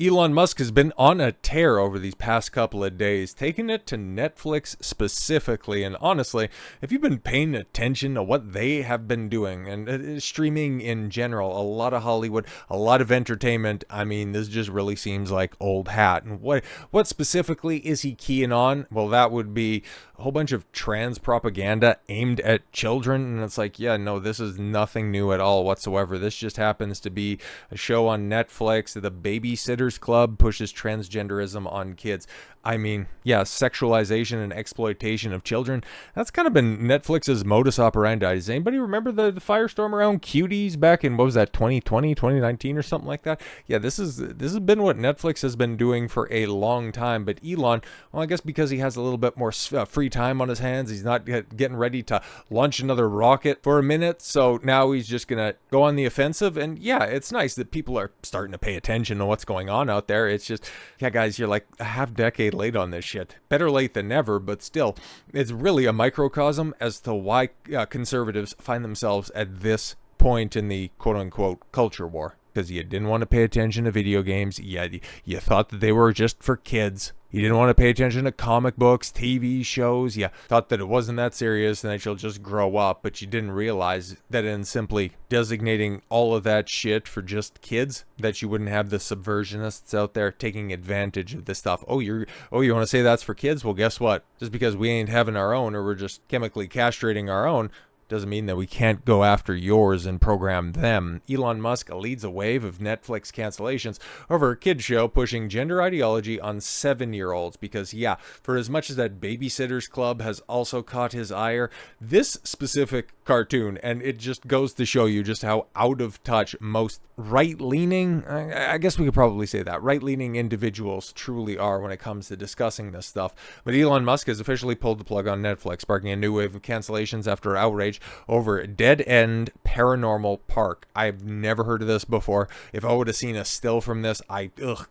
Elon Musk has been on a tear over these past couple of days, taking it to Netflix specifically. And honestly, if you've been paying attention to what they have been doing and streaming in general, a lot of Hollywood, a lot of entertainment, I mean, this just really seems like old hat. And what specifically is he keying on? Well, that would be a whole bunch of trans propaganda aimed at children. And it's like, yeah, no, this is nothing new at all whatsoever. This just happens to be a show on Netflix, The Babysitters Club pushes transgenderism on kids. I mean, yeah, sexualization and exploitation of children. That's kind of been Netflix's modus operandi. Does anybody remember the firestorm around cuties back in, what was that, 2020, 2019 or something like that? Yeah, this has been what Netflix has been doing for a long time. But Elon, well, I guess because he has a little bit more free time on his hands, he's not getting ready to launch another rocket for a minute. So now he's just going to go on the offensive. And yeah, it's nice that people are starting to pay attention to what's going on out there. It's just, yeah, guys, you're like a half decade late on this shit. Better late than never, but still, it's really a microcosm as to why conservatives find themselves at this point in the quote-unquote culture war. Because you didn't want to pay attention to video games. You thought that they were just for kids. You didn't want to pay attention to comic books, TV shows. You thought that it wasn't that serious and that you'll just grow up. But you didn't realize that in simply designating all of that shit for just kids, that you wouldn't have the subversionists out there taking advantage of this stuff. You want to say that's for kids? Well, guess what? Just because we ain't having our own, or we're just chemically castrating our own, doesn't mean that we can't go after yours and program them. Elon Musk leads a wave of Netflix cancellations over a kid show pushing gender ideology on 7-year-olds. Because yeah, for as much as that Babysitters Club has also caught his ire, this specific cartoon, and it just goes to show you just how out of touch most right-leaning, I guess we could probably say that, right-leaning individuals truly are when it comes to discussing this stuff. But Elon Musk has officially pulled the plug on Netflix, sparking a new wave of cancellations after outrage over Dead End Paranormal Park. I've never heard of this before. If I would have seen a still from this,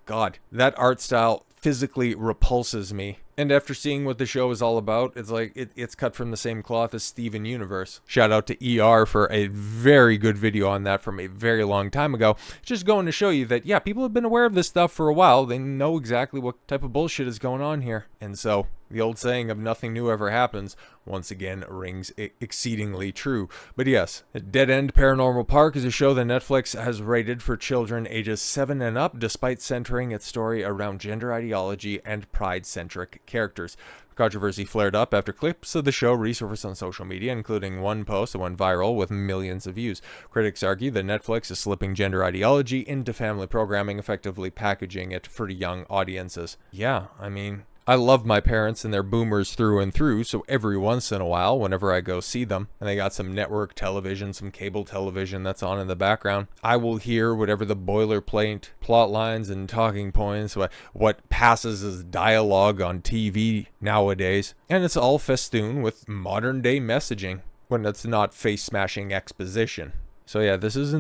God, that art style physically repulses me. And after seeing what the show is all about, it's like it's cut from the same cloth as Steven Universe. Shout out to ER for a very good video on that from a very long time ago. Just going to show you that, yeah, people have been aware of this stuff for a while. They know exactly what type of bullshit is going on here. And so the old saying of nothing new ever happens once again rings exceedingly true. But yes, Dead End Paranormal Park is a show that Netflix has rated for children ages 7 and up, despite centering its story around gender ideology and pride-centric characters. Controversy flared up after clips of the show resurfaced on social media, including one post that went viral with millions of views. Critics argue that Netflix is slipping gender ideology into family programming, effectively packaging it for young audiences. Yeah, I mean, I love my parents and they're boomers through and through, so every once in a while, whenever I go see them, and they got some network television, some cable television that's on in the background, I will hear whatever the boilerplate plot lines and talking points, what passes as dialogue on TV nowadays, and it's all festooned with modern day messaging when it's not face-smashing exposition. So yeah, this is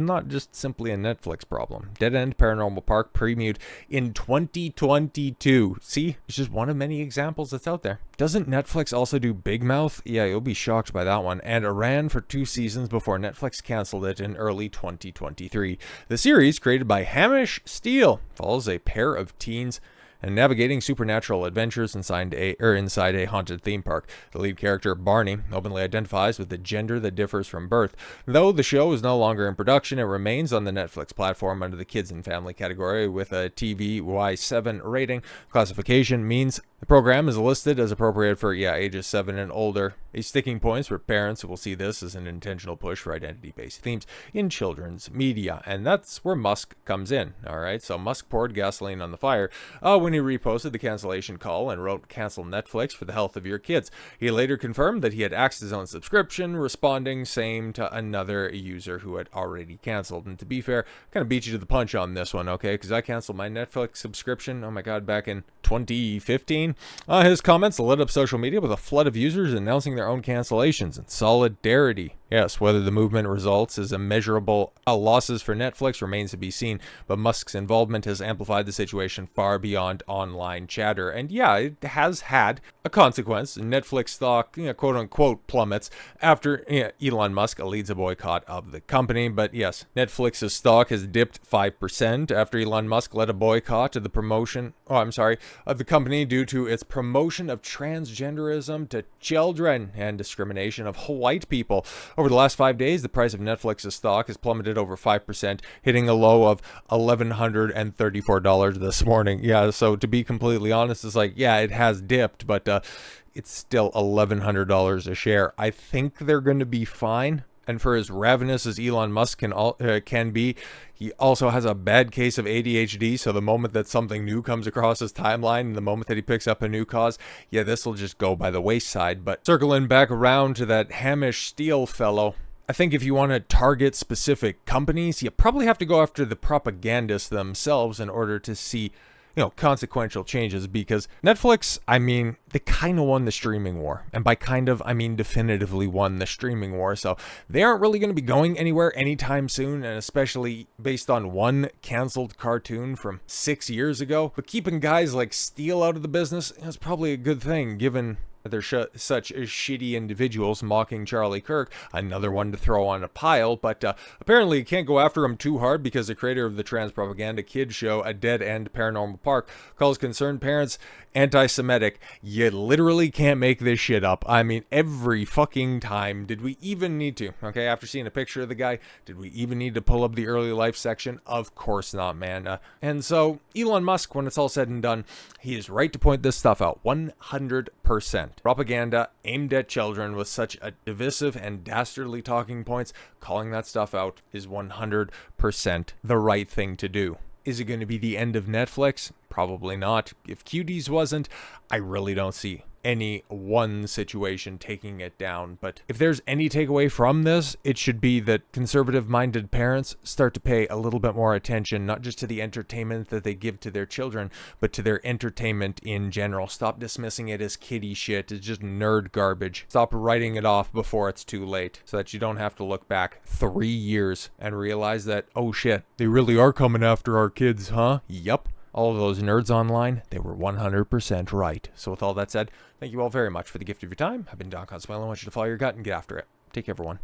not just simply a Netflix problem. Dead End Paranormal Park premiered in 2022. See, it's just one of many examples that's out there. Doesn't Netflix also do Big Mouth? Yeah, you'll be shocked by that one. And it ran for 2 seasons before Netflix canceled it in early 2023. The series, created by Hamish Steele, follows a pair of teens and navigating supernatural adventures inside a haunted theme park. The lead character, Barney, openly identifies with the gender that differs from birth. Though the show is no longer in production, it remains on the Netflix platform under the Kids and Family category with a TVY7 rating. Classification means the program is listed as appropriate for, ages 7 and older. A sticking point for parents who will see this as an intentional push for identity-based themes in children's media. And that's where Musk comes in, all right? So Musk poured gasoline on the fire when he reposted the cancellation call and wrote, "Cancel Netflix for the health of your kids." He later confirmed that he had axed his own subscription, responding same to another user who had already canceled. And to be fair, kind of beat you to the punch on this one, okay? Because I canceled my Netflix subscription, oh my god, back in 2015. His comments lit up social media with a flood of users announcing their own cancellations in solidarity Yes, whether the movement results as immeasurable losses for Netflix remains to be seen, but Musk's involvement has amplified the situation far beyond online chatter. And yeah, it has had a consequence. Netflix stock, quote unquote, plummets after Elon Musk leads a boycott of the company. But yes, Netflix's stock has dipped 5% after Elon Musk led a boycott of the of the company due to its promotion of transgenderism to children and discrimination of white people. Over the last 5 days, the price of Netflix's stock has plummeted over 5%, hitting a low of $1,134 this morning. Yeah, so to be completely honest, it's like, yeah, it has dipped, but it's still $1,100 a share. I think they're going to be fine. And for as ravenous as Elon Musk can be, he also has a bad case of ADHD. So the moment that something new comes across his timeline, and the moment that he picks up a new cause, yeah, this will just go by the wayside. But circling back around to that Hamish Steele fellow, I think if you want to target specific companies, you probably have to go after the propagandists themselves in order to see consequential changes, because Netflix, they kind of won the streaming war. And by kind of, I mean definitively won the streaming war. So they aren't really going to be going anywhere anytime soon, and especially based on one canceled cartoon from 6 years ago. But keeping guys like Steele out of the business is probably a good thing, given they're such shitty individuals mocking Charlie Kirk. Another one to throw on a pile, but apparently you can't go after him too hard because the creator of the trans propaganda kids show A Dead End Paranormal Park calls concerned parents anti-Semitic. You literally can't make this shit up. Every fucking time. Did we even need to? Okay, after seeing a picture of the guy, did we even need to pull up the early life section? Of course not, man. And so Elon Musk, when it's all said and done, he is right to point this stuff out 100%. Propaganda aimed at children with such a divisive and dastardly talking points, calling that stuff out is 100% the right thing to do. Is it going to be the end of Netflix? Probably not. If Cuties wasn't, I really don't see any one situation taking it down. But if there's any takeaway from this, it should be that conservative-minded parents start to pay a little bit more attention, not just to the entertainment that they give to their children, but to their entertainment in general. Stop dismissing it as kiddie shit. It's just nerd garbage. Stop writing it off before it's too late, so that you don't have to look back 3 years and realize that, oh shit, they really are coming after our kids, huh? Yup. All of those nerds online, they were 100% right. So with all that said, thank you all very much for the gift of your time. I've been Don Consuelo. I want you to follow your gut and get after it. Take care, everyone.